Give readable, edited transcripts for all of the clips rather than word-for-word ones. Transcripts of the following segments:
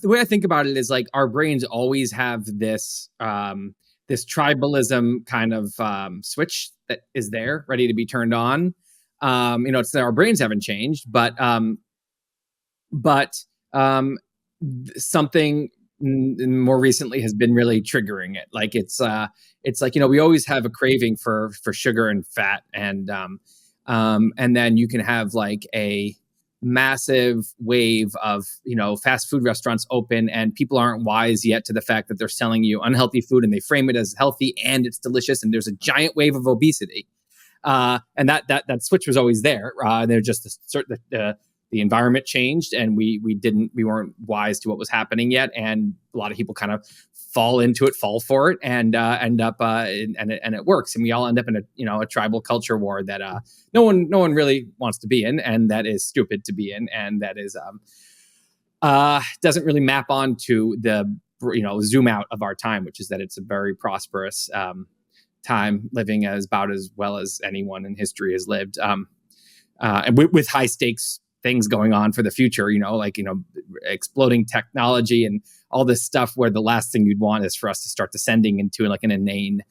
the way I think about it is like our brains always have this this tribalism kind of switch that is there, ready to be turned on. It's that our brains haven't changed, but something more recently has been really triggering it. Like it's like we always have a craving for sugar and fat, and then you can have like a massive wave of fast food restaurants open, and people aren't wise yet to the fact that they're selling you unhealthy food, and they frame it as healthy and it's delicious, and there's a giant wave of obesity. And that switch was always there. They're just the environment changed, and we weren't wise to what was happening yet, and a lot of people kind of fall for it, and end up and it works, and we all end up in a tribal culture war that no one really wants to be in, and that is stupid to be in, and that is doesn't really map onto the zoom out of our time, which is that it's a very prosperous time, living about as well as anyone in history has lived, and with high stakes things going on for the future, exploding technology and all this stuff, where the last thing you'd want is for us to start descending into like an inane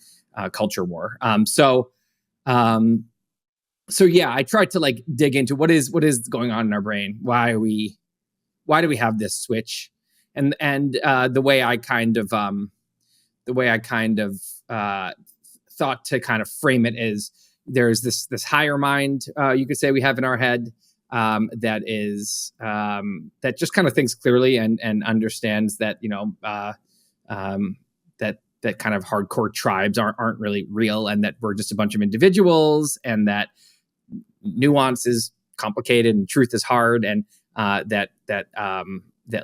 culture war. So yeah, I tried to like dig into what is going on in our brain. Why do we have this switch? And the way I kind of thought to kind of frame it is there's this higher mind, you could say, we have in our head, that is that just kind of thinks clearly and understands that that kind of hardcore tribes aren't really real, and that we're just a bunch of individuals, and that nuance is complicated and truth is hard, and that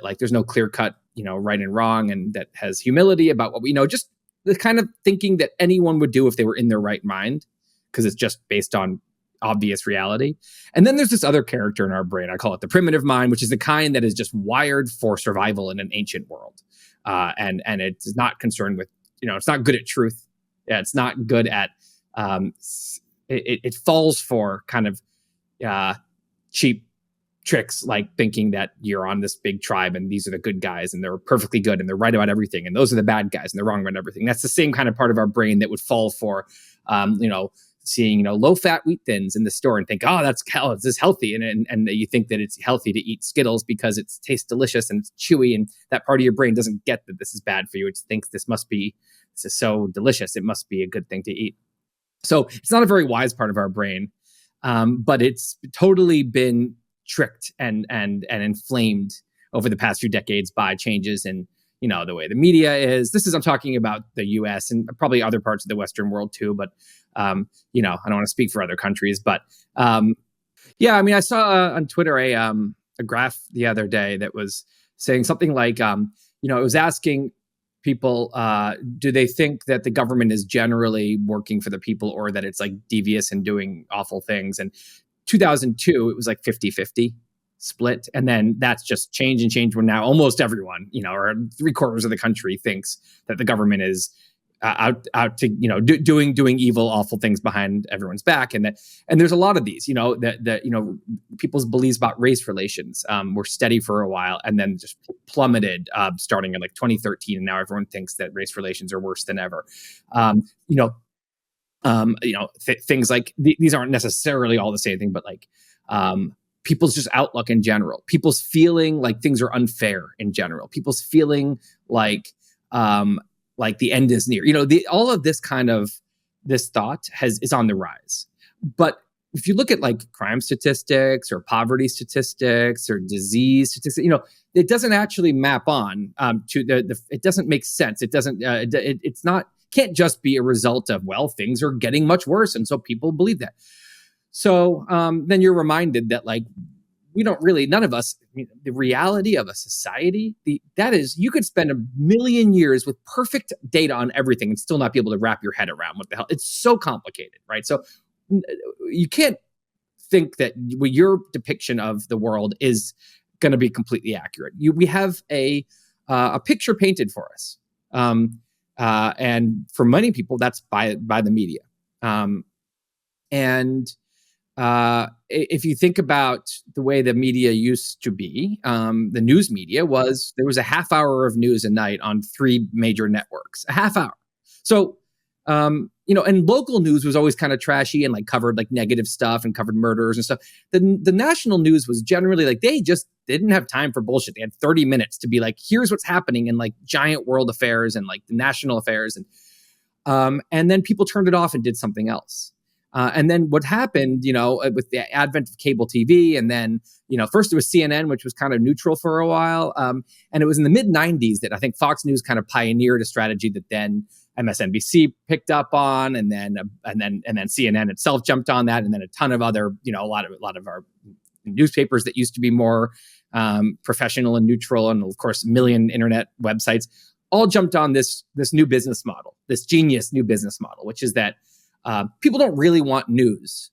like there's no clear cut right and wrong, and that has humility about what we know, just the kind of thinking that anyone would do if they were in their right mind, because it's just based on obvious reality. And then there's this other character in our brain. I call it the primitive mind, which is the kind that is just wired for survival in an ancient world. And it's not concerned with, it's not good at truth. Yeah, it's not good at, it falls for kind of cheap tricks, like thinking that you're on this big tribe and these are the good guys and they're perfectly good and they're right about everything, and those are the bad guys and they're wrong about everything. That's the same kind of part of our brain that would fall for, seeing low-fat wheat thins in the store and think, oh, this is healthy, and you think that it's healthy to eat Skittles because it tastes delicious and it's chewy, and that part of your brain doesn't get that this is bad for you. It thinks this is so delicious, it must be a good thing to eat. So it's not a very wise part of our brain, but it's totally been tricked and inflamed over the past few decades by changes in the way the media is. I'm talking about the US and probably other parts of the Western world too, but I don't want to speak for other countries, but yeah, I mean, I saw on Twitter a graph the other day that was saying something like, it was asking people, do they think that the government is generally working for the people, or that it's like devious and doing awful things? And 2002, it was like 50-50 split. And then that's just changed when now almost everyone, or 3/4 of the country thinks that the government is out to, doing evil, awful things behind everyone's back. And there's a lot of these, that people's beliefs about race relations were steady for a while and then just plummeted starting in like 2013. And now everyone thinks that race relations are worse than ever. Things like these aren't necessarily all the same thing, but like people's just outlook in general, people's feeling like things are unfair in general, people's feeling like the end is near. All of this kind of this thought is on the rise. But if you look at like crime statistics or poverty statistics or disease statistics, it doesn't actually map on to it doesn't make sense. It doesn't. It's not. Can't just be a result of, well, things are getting much worse, and so people believe that. So then you're reminded that like we don't really, none of us, the reality of a society, that is, you could spend 1,000,000 years with perfect data on everything and still not be able to wrap your head around what the hell. It's so complicated, right? So you can't think that your depiction of the world is going to be completely accurate. We have a picture painted for us. And for many people, that's by the media. And if you think about the way the media used to be, the news media there was a half hour of news a night on 3 major networks, a half hour. So, and local news was always kind of trashy and like covered like negative stuff and covered murders and stuff. The national news was generally like, they just didn't have time for bullshit. They had 30 minutes to be like, here's what's happening in like giant world affairs and like the national affairs. And then people turned it off and did something else. And then what happened, with the advent of cable TV, and then, first it was CNN, which was kind of neutral for a while. And it was in the mid 90s that I think Fox News kind of pioneered a strategy that then MSNBC picked up on, and then CNN itself jumped on that. And then a ton of other, a lot of our newspapers that used to be more professional and neutral, and of course, a million internet websites all jumped on this new business model, this genius new business model, which is that people don't really want news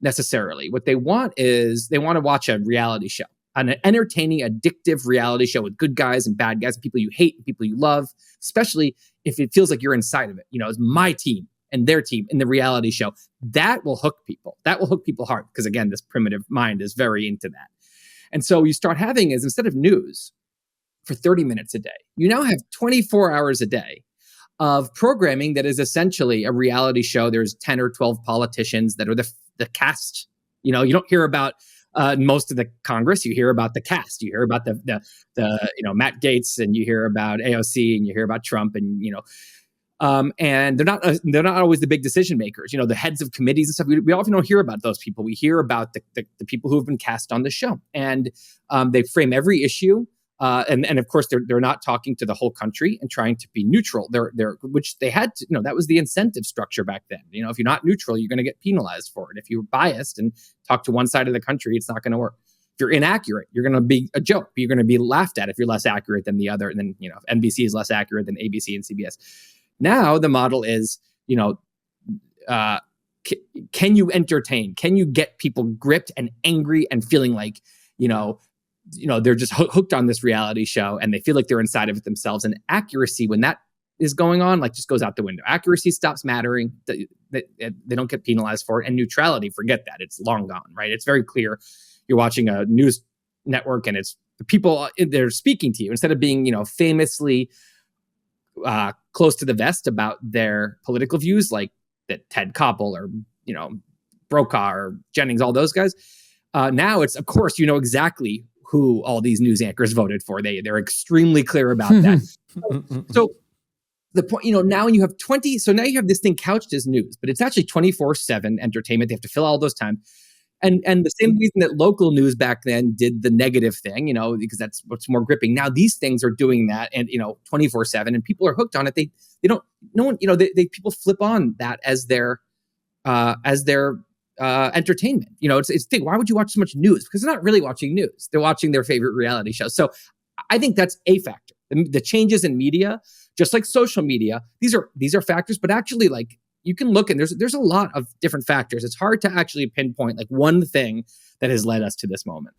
necessarily. What they want is they want to watch a reality show, an entertaining, addictive reality show with good guys and bad guys, and people you hate and people you love, especially if it feels like you're inside of it. It's my team and their team in the reality show. That will hook people. That will hook people hard because, again, this primitive mind is very into that. And so you start having is, instead of news for 30 minutes a day, you now have 24 hours a day of programming that is essentially a reality show. There's 10 or 12 politicians that are the cast. You don't hear about most of the Congress. You hear about the cast. You hear about the Matt Gaetz, and you hear about AOC, and you hear about Trump, and and they're not always the big decision makers. The heads of committees and stuff. We often don't hear about those people. We hear about the people who have been cast on the show, and they frame every issue. And of course, they're not talking to the whole country and trying to be neutral. Which they had to, that was the incentive structure back then. If you're not neutral, you're going to get penalized for it. If you're biased and talk to one side of the country, it's not going to work. If you're inaccurate, you're going to be a joke. You're going to be laughed at if you're less accurate than the other. And then, NBC is less accurate than ABC and CBS. Now the model is, can you entertain? Can you get people gripped and angry and feeling like, they're just hooked on this reality show and they feel like they're inside of it themselves. And accuracy, when that is going on, like, just goes out the window. Accuracy stops mattering. They don't get penalized for it. And neutrality, forget that. It's long gone, right? It's very clear. You're watching a news network and it's the people they're speaking to you instead of being, famously close to the vest about their political views, like that Ted Koppel or, Brokaw or Jennings, all those guys. Now it's, of course, exactly who all these news anchors voted for. They're extremely clear about that. So the point, now when you have 20, so now you have this thing couched as news, but it's actually 24/7 entertainment. They have to fill all those time. And the same reason that local news back then did the negative thing, because that's what's more gripping. Now these things are doing that and, 24/7, and people are hooked on it. They don't, no one, people flip on that as their entertainment. It's thing. Why would you watch so much news? Because they're not really watching news. They're watching their favorite reality show. So I think that's a factor. The changes in media, just like social media, these are factors, but actually, like, you can look and there's a lot of different factors. It's hard to actually pinpoint like one thing that has led us to this moment.